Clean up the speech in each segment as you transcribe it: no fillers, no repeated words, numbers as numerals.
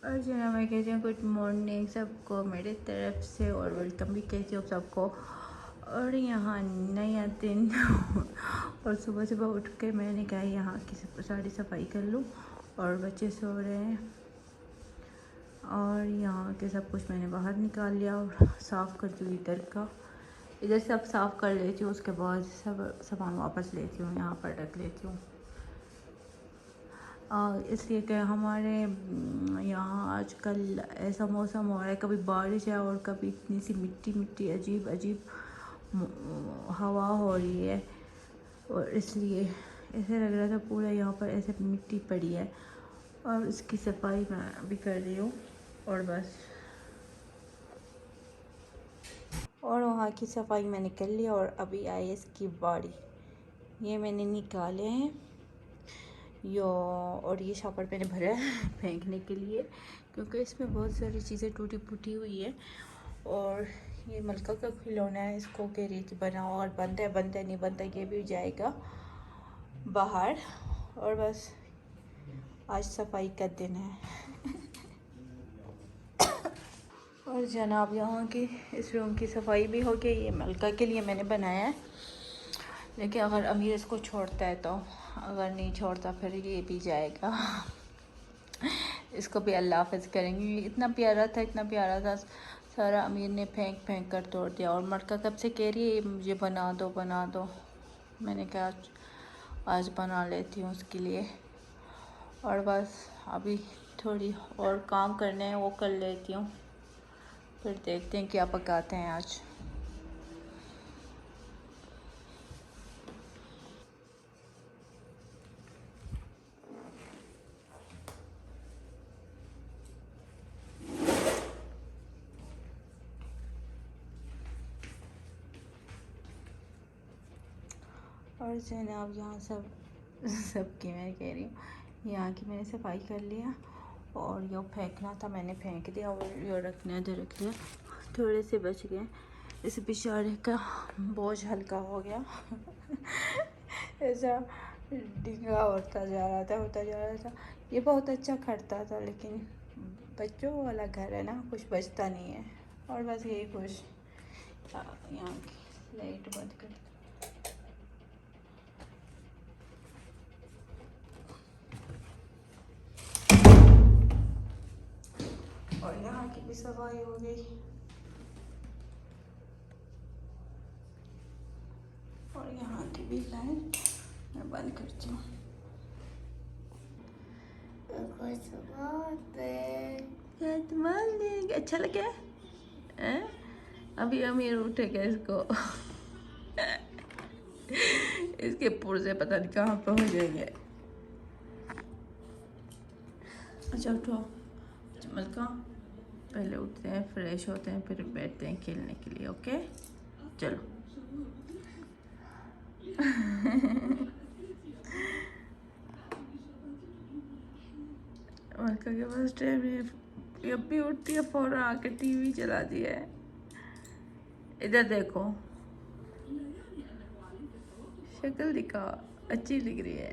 और जो ना मैं कहती हूँ गुड मॉर्निंग सबको मेरे तरफ से, और वेलकम भी कहती हूँ सबको। और यहाँ नया दिन और सुबह सुबह उठ के मैंने कहा यहाँ की सारी सफाई कर लूँ, और बच्चे सो रहे हैं। और यहाँ के सब कुछ मैंने बाहर निकाल लिया और साफ़ कर दूँ इधर का। इधर सब साफ़ कर लेती हूँ, उसके बाद सब सामान वापस लेती हूँ, यहाँ पर रख लेती हूँ। इसलिए कि हमारे यहाँ आजकल ऐसा मौसम हो रहा है, कभी बारिश है और कभी इतनी सी मिट्टी मिट्टी अजीब अजीब हवा हो रही है, और इसलिए ऐसे लग रहा था पूरा यहाँ पर ऐसे मिट्टी पड़ी है। और इसकी सफाई मैं भी कर रही हूँ, और बस। और वहाँ की सफाई मैंने कर लिया, और अभी आई इसकी बारी। ये मैंने निकाले हैं और ये शॉपर मैंने भरा है फेंकने के लिए, क्योंकि इसमें बहुत सारी चीज़ें टूटी फूटी हुई है। और ये मलका का खिलौना है, इसको कह रही थी बनाओ, और बनता है नहीं बनता, ये भी जाएगा बाहर। और बस आज सफाई का दिन है। और जनाब यहाँ की इस रूम की सफाई भी हो गई। ये मलका के लिए मैंने बनाया है, लेकिन अगर अमीर इसको छोड़ता है तो, अगर नहीं छोड़ता फिर ये भी जाएगा। इसको भी अल्लाह हाफ़िज़ करेंगे। इतना प्यारा था, इतना प्यारा था, सारा अमीर ने फेंक फेंक कर तोड़ दिया। और मलका कब से कह रही है मुझे बना दो बना दो। मैंने कहा आज बना लेती हूँ उसके लिए। और बस अभी थोड़ी और काम करने हैं, वो कर लेती हूँ, फिर देखते हैं क्या पकाते हैं आज। और जनाब यहाँ सबकी मैं कह रही हूँ, यहाँ की मैंने सफाई कर लिया, और ये फेंकना था मैंने फेंक दिया, और ये रखने थे रख दिया, थोड़े से बच गए। इस बेचारे का बोझ हल्का हो गया। ऐसा डिंगा होता जा रहा था। ये बहुत अच्छा खड़ता था, लेकिन बच्चों वाला घर है ना, कुछ बचता नहीं है। और बस यही खुश। यहाँ की लाइट बंद कर। और यहाँ की भी सफाई हो गई, और यहाँ की भी लाइट मैं बंद करती हूँ। गुड मॉर्निंग, अच्छा लगे? अभी अमीर उठेगा इसको। इसके पुर्जे पता नहीं कहाँ पे हो जाएंगे। अच्छा उठो मलका, पहले उठते हैं, फ्रेश होते हैं, फिर बैठते हैं खेलने के लिए। ओके चलो। मलका के पास टाइम है, जब भी उठती है फौरन आके टीवी चला दिया है। इधर देखो, शक्ल दिखाओ, अच्छी दिख रही है।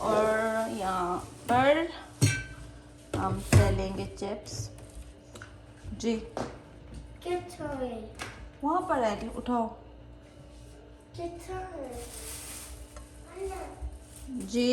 और यहाँ पर हम तलेंगे चिप्स। जी वहाँ पर है, उठाओ जी।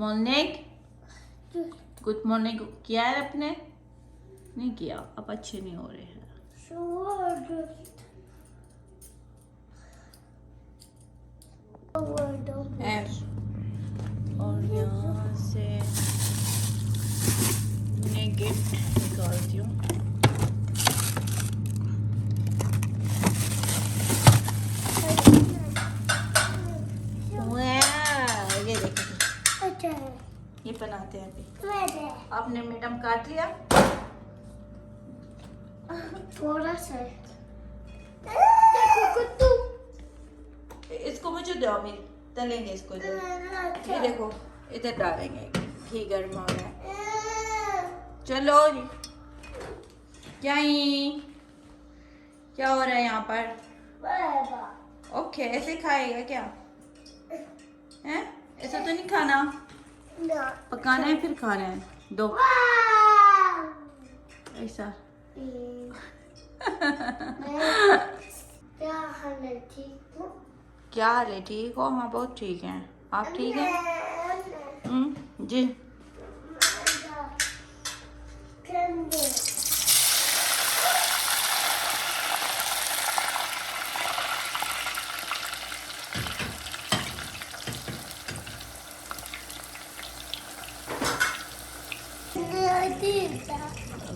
मॉर्निंग गुड मॉर्निंग किया है आपने? नहीं किया, अब अच्छे नहीं हो रहे हैं। पैकेट निकालती हूँ। ये देखो, अच्छा है। ये बनाते हैं अभी। मैंने आपने मैडम काट लिया? थोड़ा सा देखो कुत्तू। इसको मुझे दो, अभी तलेंगे इसको इधर। ये देखो, इधर डालेंगे, घी गर्म हो रहा है। चलो जी, क्या हो रहा है यहाँ पर? ओके, ऐसे खाएगा क्या? हैं? ऐसा तो नहीं खाना, पकाना है फिर खाना है। दो ऐसा। क्या हाल है? ठीक हो? क्या हाल है? ठीक हो? हाँ बहुत ठीक है। आप ठीक हैं? जी।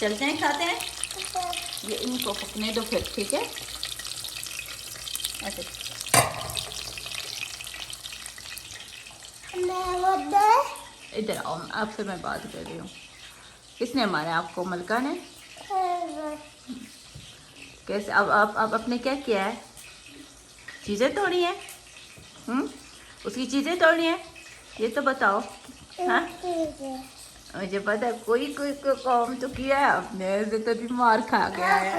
चलते हैं खाते हैं। ये इनको पकने दो फिर, ठीक है? ऐसे इधर आओ, आपसे मैं बात कर रही हूँ। किसने मारा आपको? मलका ने? कैसे? अब आपने क्या किया है? चीज़ें तोड़ी हैं? उसकी चीज़ें तोड़ी हैं, ये तो बताओ। हाँ मुझे पता है, कोई काम तो किया है आपने, ऐसे तो भी मार खा गया है।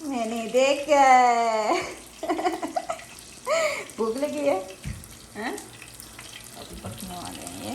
मैंने देख भूख लगी है? हैं? अभी पकने वाले हैं ये।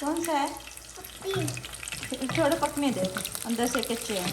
कौन सा है? थोड़ा पकने दे, अंदर से कच्चे हैं।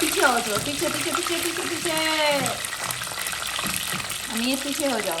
पीछे हो जाओ, पीछे पीछे पीछे पीछे पीछे। अमीर पीछे हो जाओ।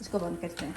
इसको बंद करते हैं।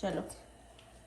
चलो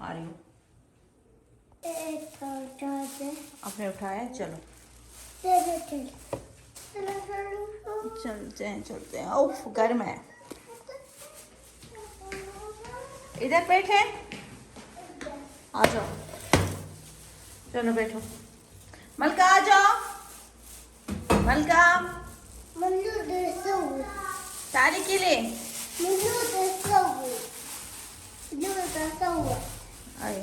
आ रही हूँ। आपने उठाया? चलो चलते हैं। उफ गर्म है। इधर बैठे, आ जाओ। चलो बैठो। मलका आ जाओ। मलका ताली के लिए अरे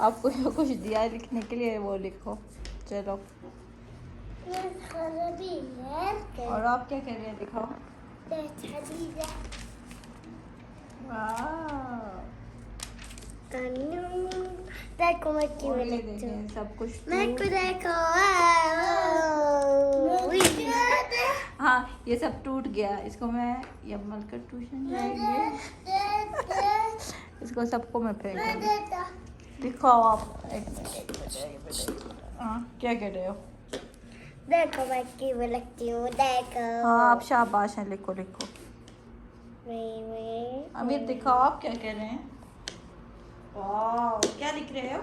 आपको कुछ दिया लिखने के लिए वो लिखो। चलो और आप क्या कर रहे हैं दिखाओ। वाह देखो मैं और ये देखें सब कुछ देखो हाँ ये सब टूट गया। इसको मैं यमल कर ट्यूशन जाएंगे। इसको सबको मैं फेंकूंगी। दिखाओ आप एक मिनट। हाँ क्या कह रहे हो। देखो मैं क्यों लगती हूँ देखो हाँ आप शाबाश हैं लिखो लिखो। मैं अमीर दिखाओ आप क्या कह रहे हैं। वाह क्या लिख रहे हो।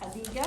हदीजा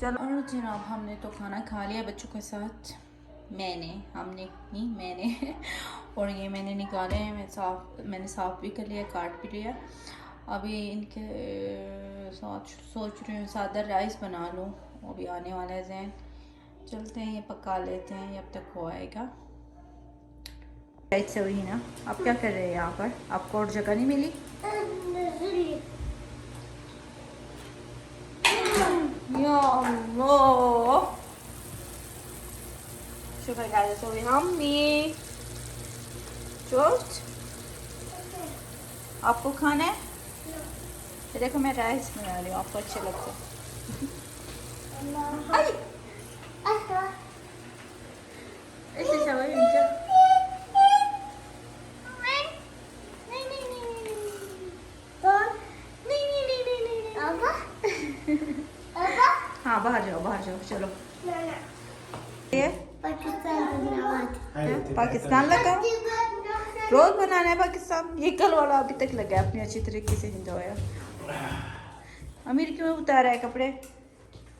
चलो और जनाब हमने तो खाना खा लिया बच्चों के साथ। मैंने और ये मैंने निकाले हैं। मैंने साफ़ भी कर लिया काट भी लिया। अभी इनके साथ सोच रही हूँ सादा राइस बना लूँ। वो भी आने वाला है जैन। चलते हैं ये पका लेते हैं जब तक हो आएगा। राइस से हुई ना। आप क्या कर रहे हैं यहाँ पर। आपको और जगह नहीं मिली। या अल्लाह शुक्र गाइस so yummy टोस्ट। आपको खाना है। तो देखो मैं राइस बना रही हूँ आपको अच्छे लगते हैं। ऐसे शाबाश इंचा। हाँ बाहर जाओ चलो। ये पाकिस्तान लगा रोज बनाना है पाकिस्तान। ये कल वाला अभी तक लगा है अपनी अच्छी तरीके से हिंदोया। अमीर क्यों उतारा है कपड़े।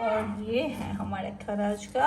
और ये है हमारे खराज का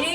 जी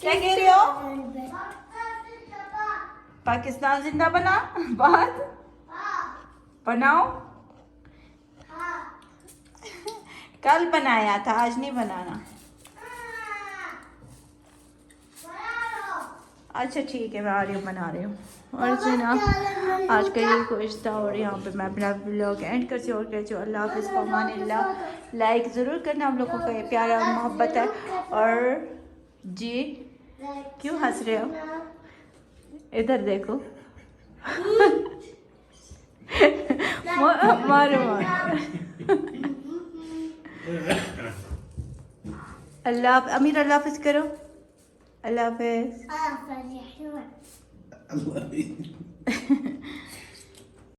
क्या कह रहे हो। पाकिस्तान जिंदा बना बात बनाओ। कल बनाया था आज नहीं बनाना। अच्छा ठीक है मैं आ रही हूँ बना रही हूँ। और जनाब आज का ये कुछ था और यहाँ पे मैं अपना ब्लॉग एंड करती हूँ और कहती हूँ अल्लाह हाफ़िज़ फ़मानिल्लाह। लाइक ज़रूर करना हम लोगों का ये प्यारा और मोहब्बत है। और जी क्यों हंस रहे हो इधर देखो। मारो अल्लाह अमीर अल्लाह हाफ़िज़ करो। अल्लाह हाफ़िज़।